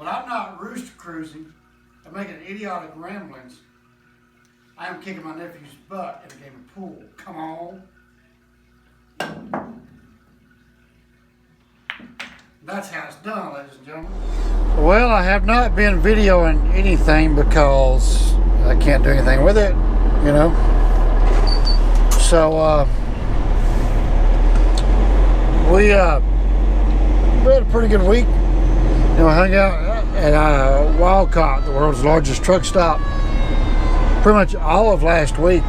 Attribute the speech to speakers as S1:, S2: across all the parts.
S1: But I'm not rooster cruising and making idiotic ramblings. I am kicking my nephew's butt in a game of pool. Come on. That's how it's done, ladies and gentlemen. Well, I have not been videoing anything because I can't do anything with it, you know. So, we had a pretty good week. You know, I hung out at Wildcott, the world's largest truck stop, pretty much all of last week.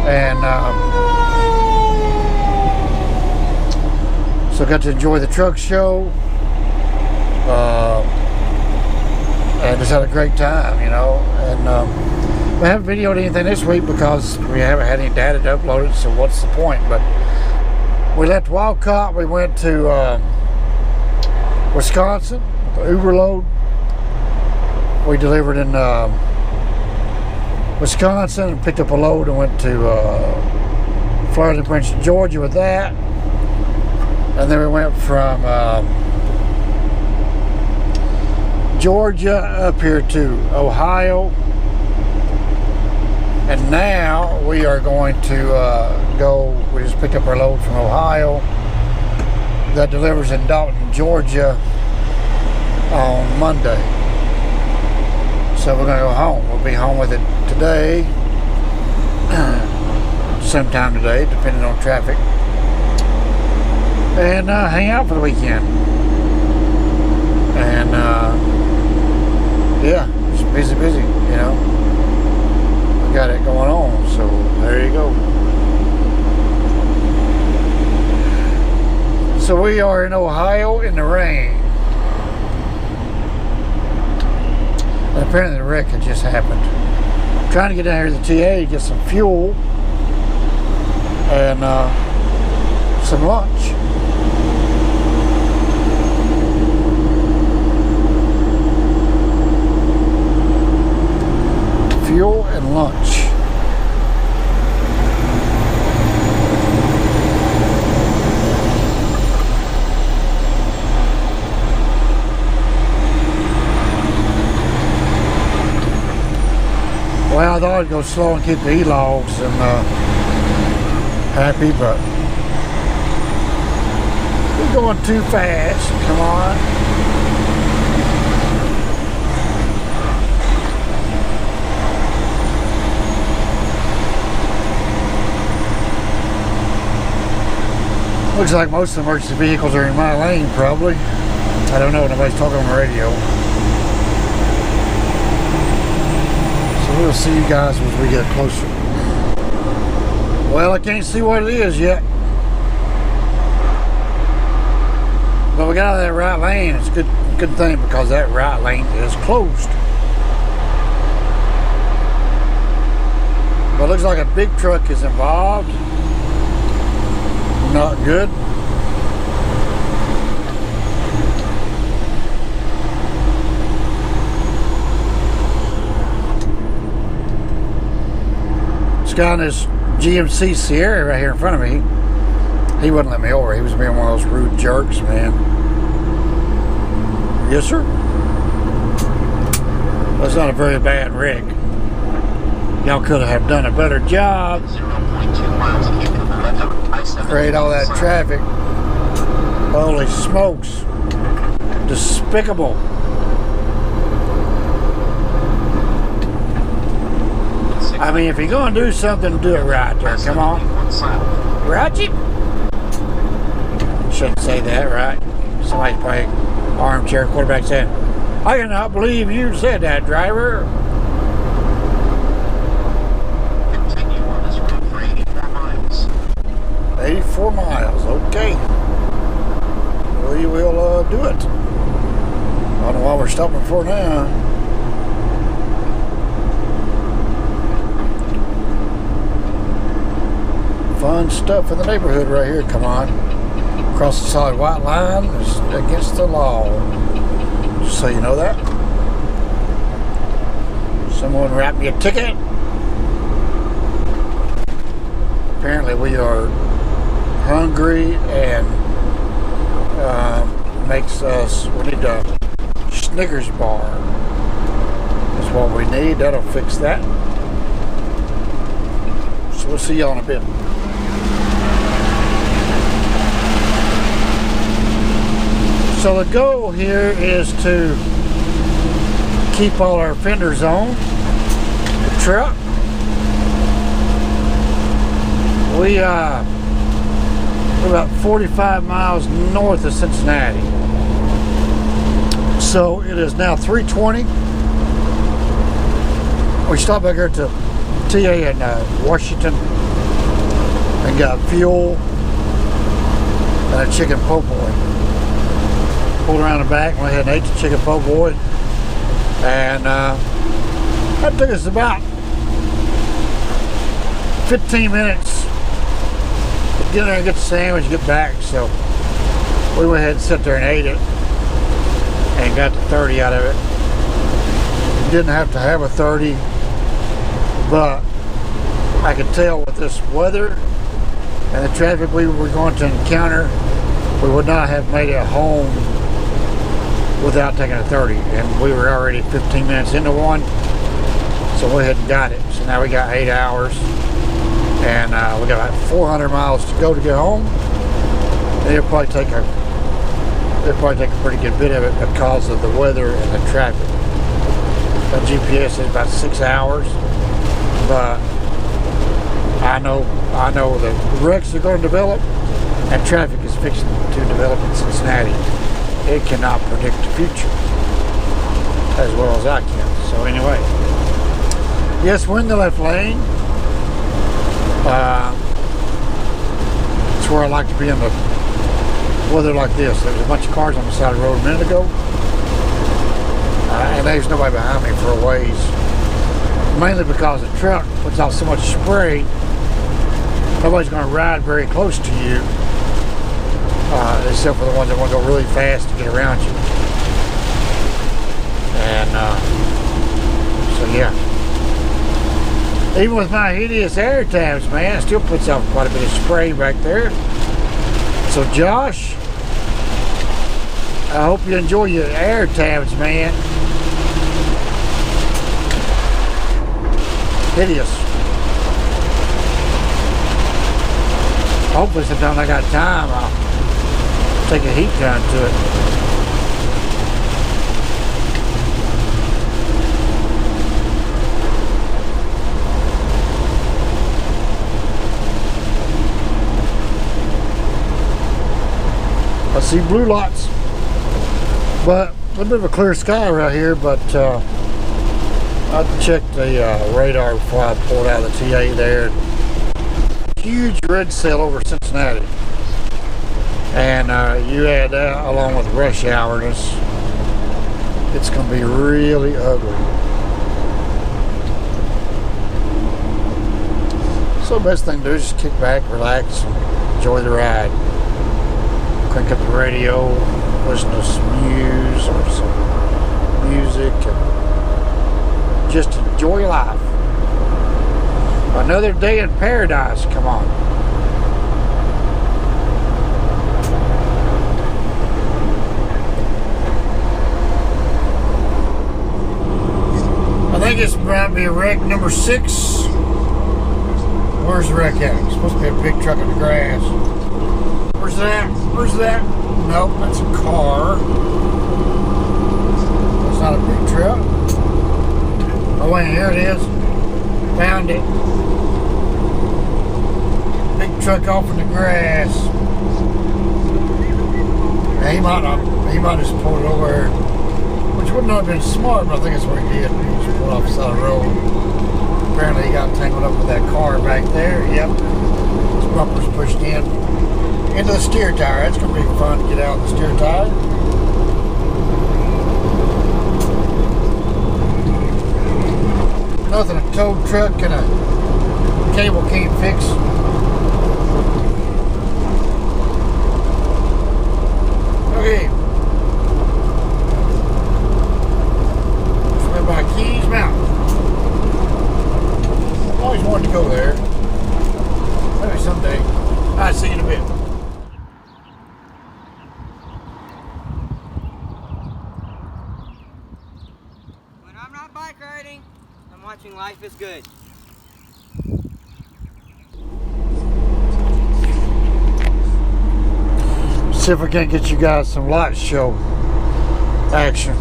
S1: And so got to enjoy the truck show. And just had a great time, you know. And we haven't videoed anything this week because we haven't had any data to upload it, so what's the point? But we left Wildcott, we went to Wisconsin, the Uber load. We delivered in Wisconsin and picked up a load and went to Florida and Prince, Georgia with that. And then we went from Georgia up here to Ohio. And now we are going to we just picked up our load from Ohio. That delivers in Dalton, Georgia on Monday. So we're going to go home. We'll be home with it today, sometime today, depending on traffic, and hang out for the weekend. And yeah, just busy, you know. We got it going on, so there you go. So we are in Ohio in the rain. And apparently the wreck had just happened. I'm trying to get down here to the TA to get some fuel and some lunch. Fuel and lunch. Well, I thought I'd go slow and keep the e-logs and happy, but we're going too fast. Come on. Looks like most of the emergency vehicles are in my lane, probably. I don't know, nobody's talking on the radio. We'll see you guys as we get closer. Well, I can't see what it is yet. But we got out of that right lane. It's a good thing because that right lane is closed. But it looks like a big truck is involved. Not good. This guy in this GMC Sierra right here in front of me, he wouldn't let me over. He was being one of those rude jerks, man. Yes, sir? That's not a very bad wreck. Y'all could have done a better job. 0.2 miles create all that traffic. Holy smokes. Despicable. I mean, if you're going to do something, do it right there. Come on. Roger? Shouldn't say that, right? Somebody's probably armchair quarterback saying, I cannot believe you said that, driver. Continue on this road for 84 miles. 84 miles, okay. We will do it. I don't know why we're stopping for now. Fun stuff in the neighborhood right here. Come on. Cross the solid white line is against the law. Just so you know that. Someone write me a ticket. Apparently we are hungry and makes us, we need a Snickers bar. That's what we need. That'll fix that. So we'll see y'all in a bit. So the goal here is to keep all our fenders on the truck. We're about 45 miles north of Cincinnati. So it is now 3:20. We stopped back here to TA in Washington and got fuel and a chicken po' boy. Pulled around the back, went ahead and ate the chicken po' boy, and that took us about 15 minutes to get there and get the sandwich, get back. So we went ahead and sat there and ate it and got the 30 out of it. Didn't have to have a 30, but I could tell with this weather and the traffic we were going to encounter, we would not have made it home without taking a 30, and we were already 15 minutes into one, so we went ahead and got it. So now we got 8 hours, and we got about 400 miles to go to get home. And it'll probably take a pretty good bit of it because of the weather and the traffic. The GPS is about 6 hours, but I know the wrecks are going to develop, and traffic is fixing to develop in Cincinnati. It cannot predict the future as well as I can. So anyway, yes, we're in the left lane. It's where I like to be in the weather like this. There was a bunch of cars on the side of the road a minute ago, and there's nobody behind me for a ways. Mainly because the truck puts out so much spray, nobody's going to ride very close to you. Except for the ones that want to go really fast to get around you. And so yeah, even with my hideous air tabs, man, it still puts out quite a bit of spray back there. So Josh, I hope you enjoy your air tabs, man. Hideous. Hopefully sometime I got time, I'll take a heat gun to it. I see blue lots, but a little bit of a clear sky right here, but I checked the radar before I pulled out of the TA there. Huge red cell over Cincinnati. And you add that along with rush hour, it's going to be really ugly. So the best thing to do is just kick back, relax, and enjoy the ride. Crank up the radio, listen to some news or some music, and just enjoy life. Another day in paradise, come on. I think it's might be wreck number 6. Where's the wreck at? It's supposed to be a big truck in the grass. Where's that? Where's that? Nope, that's a car. It's not a big truck. Oh wait, here it is. Found it. Big truck off in the grass. Yeah, he might just pull it over there. Which would not have been smart, but I think that's what he did. He just pulled off the side of the road. Apparently he got tangled up with that car back there. Yep. His bumper's pushed into the steer tire. That's going to be fun to get out of the steer tire. Nothing a tow truck and a cable can't fix. Okay. Swim by Keys Mountain. Always wanted to go there. Maybe someday. I'll see you in a bit.
S2: I'm watching Life is Good.
S1: See if we can't get you guys some light show action.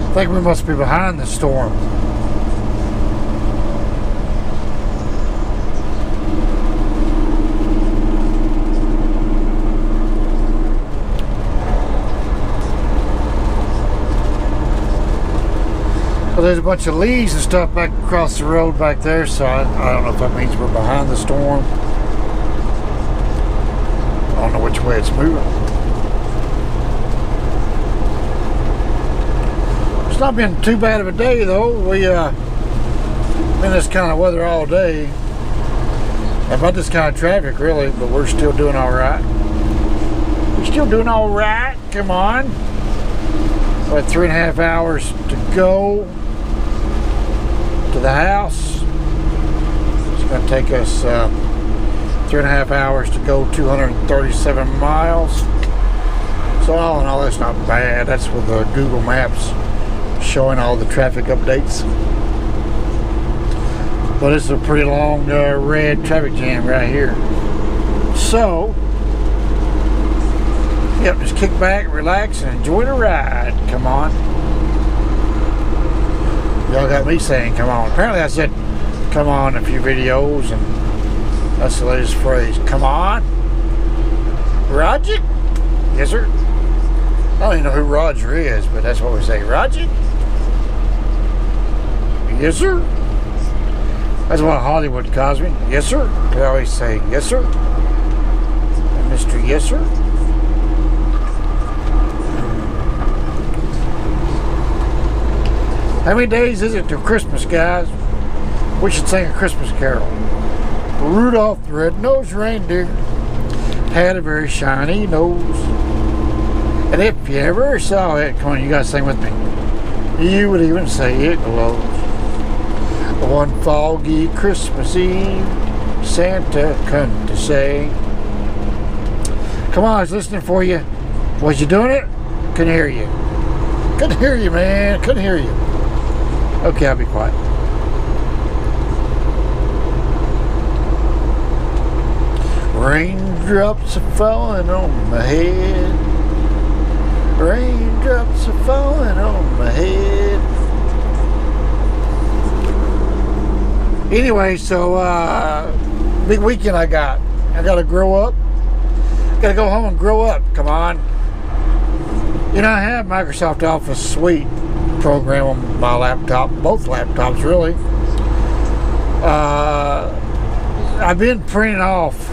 S1: I think we must be behind the storm. Well, there's a bunch of leaves and stuff back across the road back there, so I don't know if that means we're behind the storm. I don't know which way it's moving. It's not been too bad of a day though. We been this kind of weather all day. About this kind of traffic really, but we're still doing all right. We're still doing all right. Come on. About 3.5 hours to go to the house. It's going to take us 3.5 hours to go 237 miles. So all in all, that's not bad. That's with the Google Maps showing all the traffic updates. But it's a pretty long red traffic jam right here. So, yep, just kick back, relax, and enjoy the ride. Come on. Y'all got me saying come on. Apparently I said come on in a few videos, and that's the latest phrase. Come on. Roger? Yes, sir. I don't even know who Roger is, but that's what we say. Roger? Yes, sir. That's what Hollywood calls me. Yes, sir. They always say, yes, sir. And Mr. Yes, sir. How many days is it till Christmas, guys? We should sing a Christmas carol. Rudolph the red-nosed reindeer had a very shiny nose. And if you ever saw it, come on, you gotta sing with me. You would even say it glows. One foggy Christmas Eve, Santa come to say. Come on, I was listening for you. Was you doing it? Couldn't hear you. Couldn't hear you, man. Couldn't hear you. Okay, I'll be quiet. Raindrops are falling on my head. Raindrops are falling on my head. Anyway, so big weekend I got. I gotta grow up. Gotta go home and grow up. Come on. You know, I have Microsoft Office Suite program on my laptop, both laptops really. I've been printing off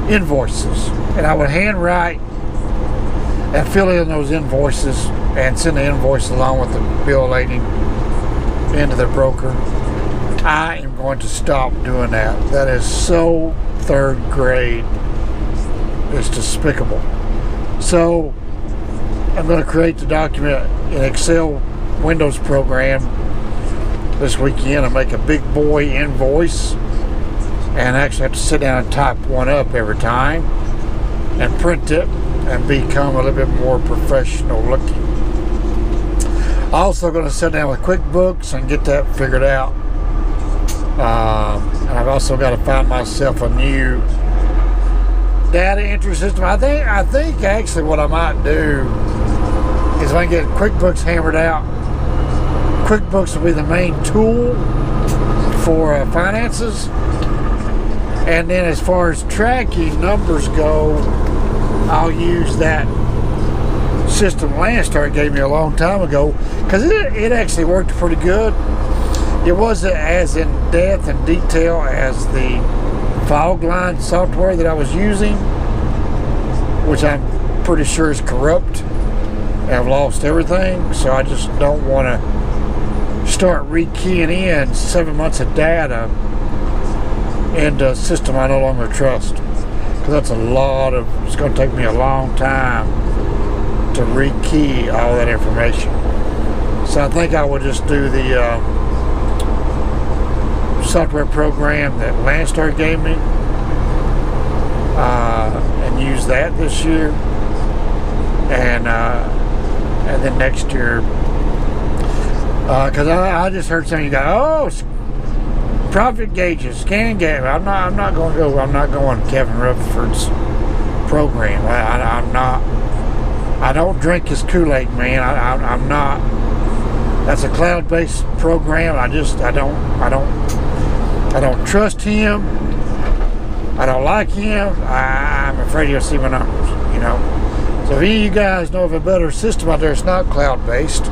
S1: invoices, and I would handwrite and fill in those invoices and send the invoice along with the bill rating into the broker. I am going to stop doing that. That is so third grade. It's despicable. So I'm going to create the document in Excel Windows program this weekend and make a big boy invoice, and actually have to sit down and type one up every time and print it and become a little bit more professional looking. Also going to sit down with QuickBooks and get that figured out. And I've also got to find myself a new data entry system. I think actually what I might do is if I can get QuickBooks hammered out. QuickBooks will be the main tool for finances. And then as far as tracking numbers go, I'll use that system Landstar gave me a long time ago, because it actually worked pretty good. It wasn't as in depth and detail as the fog line software that I was using, which I'm pretty sure is corrupt. I've lost everything, so I just don't want to start rekeying in 7 months of data into a system I no longer trust, because that's it's going to take me a long time to rekey all that information. So I think I will just do the software program that Landstar gave me and use that this year, and then next year, because I just heard some of you go, oh, profit gauges, scan gauge. I'm not going Kevin Rutherford's program. I'm not. I don't drink his Kool-Aid, man. I'm not. That's a cloud-based program. I don't trust him. I don't like him. I'm afraid he'll see my numbers, you know. So if any of you guys know of a better system out there, it's not cloud-based.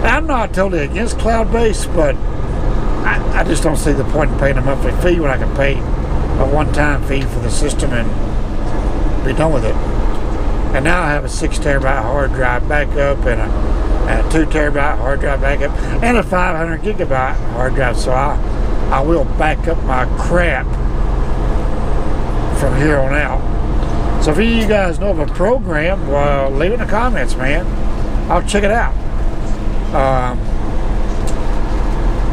S1: I'm not totally against cloud-based, but I just don't see the point in paying a monthly fee when I can pay a one-time fee for the system and be done with it. And now I have a 6 terabyte hard drive backup and a 2 terabyte hard drive backup and a 500 gigabyte hard drive, so I will back up my crap from here on out. So if any of you guys know of a program, well, leave it in the comments, man. I'll check it out.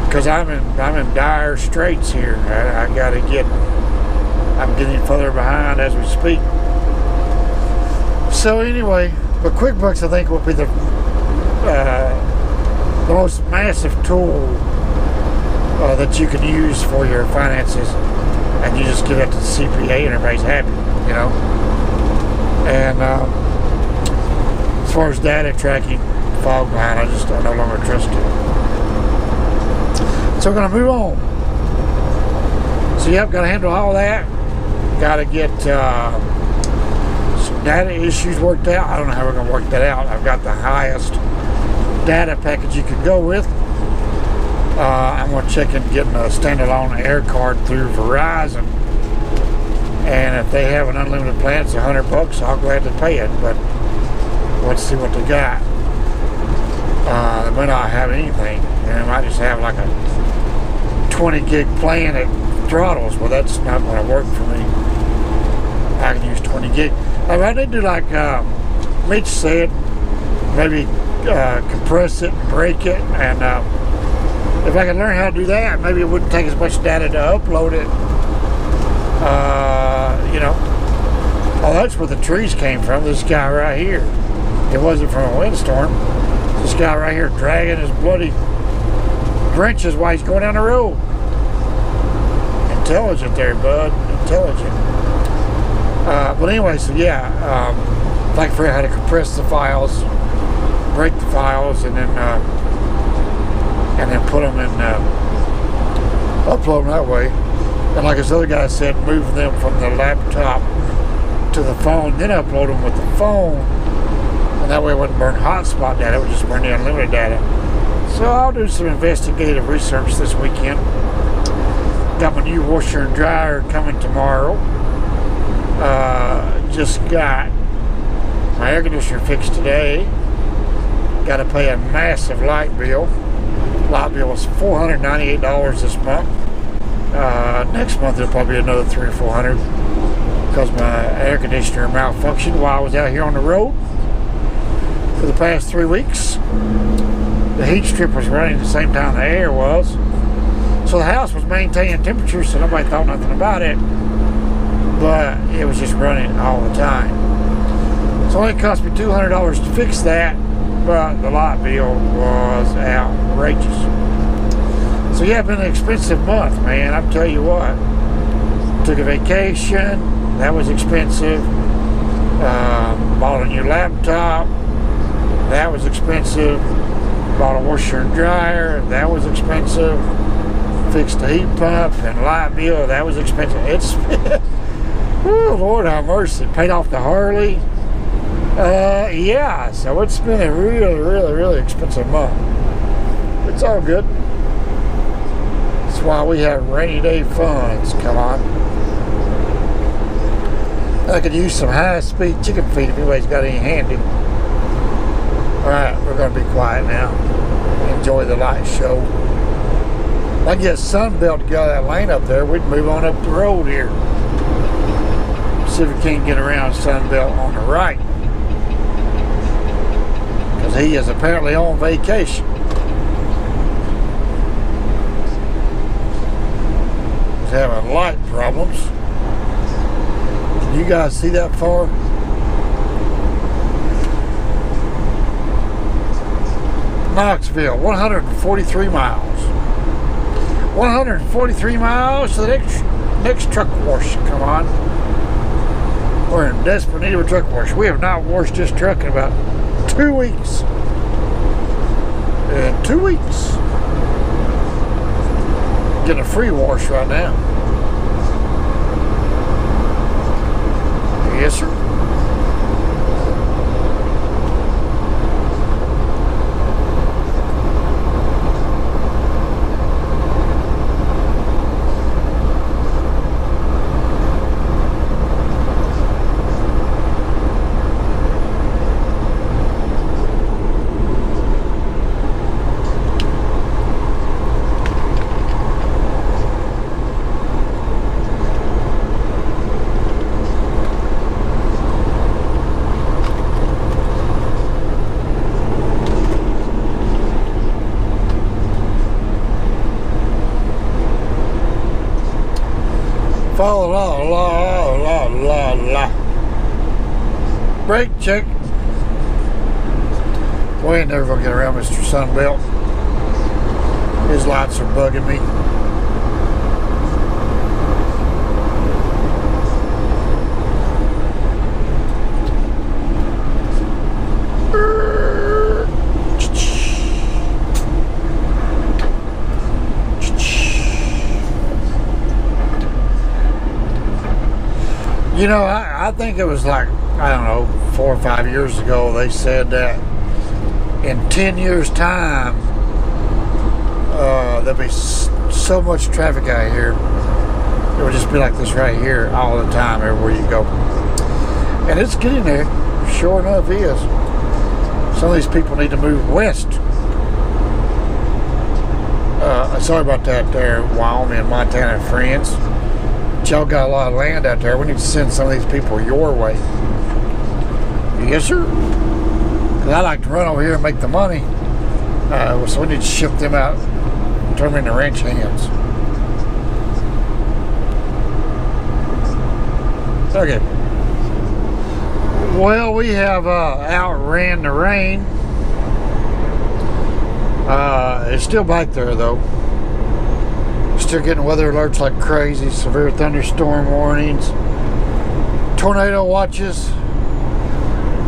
S1: Because I'm in dire straits here. I'm getting further behind as we speak. So anyway, but QuickBooks I think will be the most massive tool that you can use for your finances, and you just give it to the CPA and everybody's happy, you know. And as far as data tracking, fog line, I no longer trust it. So we're going to move on. So yep, got to handle all that. Got to get some data issues worked out. I don't know how we're going to work that out. I've got the highest data package you can go with. I'm going to check into getting a standalone air card through Verizon. And if they have an unlimited plan, it's $100. I'll gladly pay it, but let's see what they got. They may not have anything. They might just have like a 20 gig plan at throttles. Well, that's not going to work for me. I can use 20 gig. I need to, like Mitch said, maybe compress it, break it, and if I can learn how to do that, maybe it wouldn't take as much data to upload it. You know, oh, that's where the trees came from. This guy right here. It wasn't from a windstorm. This guy right here dragging his bloody branches while he's going down the road. Intelligent there, bud. Intelligent. But anyway, so yeah, if I can figure out how to compress the files, break the files, and then put them in, upload them that way. And like this other guy said, move them from the laptop to the phone, then upload them with the phone. And that way it wouldn't burn hotspot data, it would just burn the unlimited data. So I'll do some investigative research this weekend. Got my new washer and dryer coming tomorrow. Just got my air conditioner fixed today. Got to pay a massive light bill. Light bill was $498 this month. Next month it'll probably be another $300 or $400 because my air conditioner malfunctioned while I was out here on the road for the past 3 weeks. The heat strip was running at the same time the air was, so the house was maintaining temperature, so nobody thought nothing about it, but it was just running all the time. So it cost me $200 to fix that, but the light bill was outrageous. So yeah, it's been an expensive month, man. I'll tell you what. Took a vacation. That was expensive. Bought a new laptop. That was expensive. Bought a washer and dryer. That was expensive. Fixed the heat pump and light bill. That was expensive. It's, oh Lord have mercy. Paid off the Harley. Yeah, so it's been a really expensive month. It's all good. That's why we have rainy day funds. Come on. I could use some high-speed chicken feed if anybody's got any handy. Alright, we're going to be quiet now. Enjoy the light show. If I can get Sunbelt to get out of that lane up there, we'd move on up the road here. See if we can't get around Sunbelt on the right. Because he is apparently on vacation. He's having light problems. Can you guys see that far? Knoxville, 143 miles. 143 miles to the next truck wash. Come on. We're in desperate need of a truck wash. We have not washed this truck in about 2 weeks. In 2 weeks. Getting a free wash right now. Yes, sir. Fall la. Brake check. We ain't never gonna get around Mr. Sunbelt. His lights are bugging me. You know, I think it was like, I don't know, 4 or 5 years ago, they said that in 10 years' time, there'll be so much traffic out here. It would just be like this right here all the time, everywhere you go. And it's getting there. Sure enough, it is. Some of these people need to move west. Sorry about that there, Wyoming and Montana friends. Y'all got a lot of land out there. We need to send some of these people your way. Yes, sir. Because I like to run over here and make the money. So we need to ship them out and turn them into ranch hands. Okay. Well, we have outran the rain. It's still back there, though. Still getting weather alerts like crazy, severe thunderstorm warnings, tornado watches.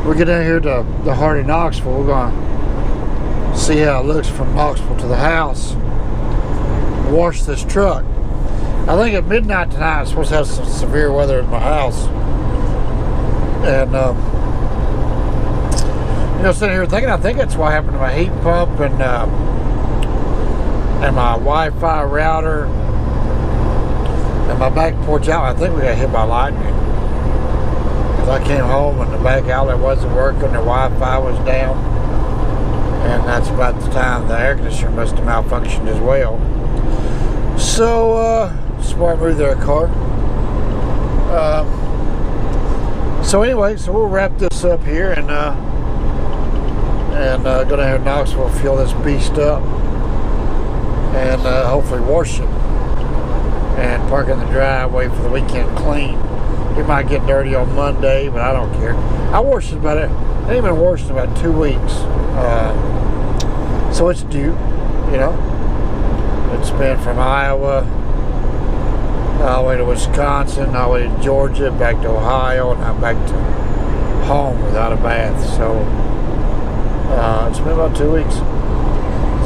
S1: We get down here to the heart of Knoxville. We're going to see how it looks from Knoxville to the house. Wash this truck. I think at midnight tonight I'm supposed to have some severe weather at my house. And, you know, sitting here thinking, I think that's what happened to my heat pump and my Wi-Fi router and my back porch outlet. I think we got hit by lightning. Because I came home and the back outlet wasn't working, the Wi-Fi was down, and that's about the time the air conditioner must have malfunctioned as well. So, smart move there, car. So anyway, so we'll wrap this up here and go down here to Knoxville, fill this beast up, and hopefully wash it and park in the driveway for the weekend clean. It might get dirty on Monday, but I don't care. I washed it about it. I ain't been washed in about 2 weeks, so it's due. You know, it's been from Iowa all the way to Wisconsin, all the way to Georgia, back to Ohio, and now back to home without a bath. So it's been about 2 weeks.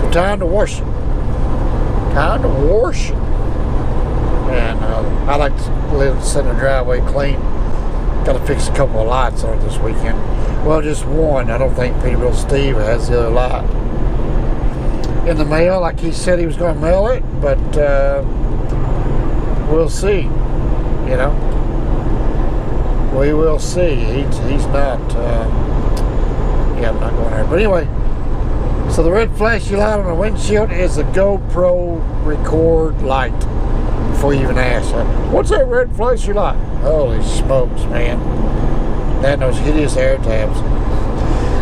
S1: So time to wash it. Time to wash it. And I like to send the driveway clean. Got to fix a couple of lights on it this weekend. Well, just one. I don't think Peterbilt Steve has the other light in the mail, like he said he was going to mail it, but we'll see. You know, we will see. He's not. Yeah, I'm not going there. But anyway, so the red flashy light on the windshield is a GoPro record light. Before you even ask, what's that red flashy light? Holy smokes, man! That and those hideous air tabs.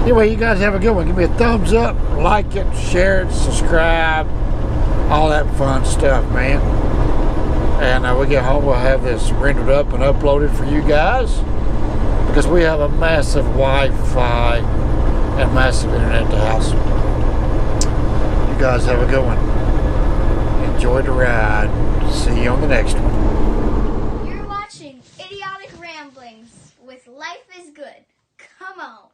S1: Anyway, you guys have a good one. Give me a thumbs up, like it, share it, subscribe, all that fun stuff, man. And when we get home, we'll have this rendered up and uploaded for you guys, because we have a massive Wi-Fi and massive internet at the house. You guys have a good one. Enjoy the ride. See you on the next one.
S2: You're watching Idiotic Ramblings with Life is Good. Come on.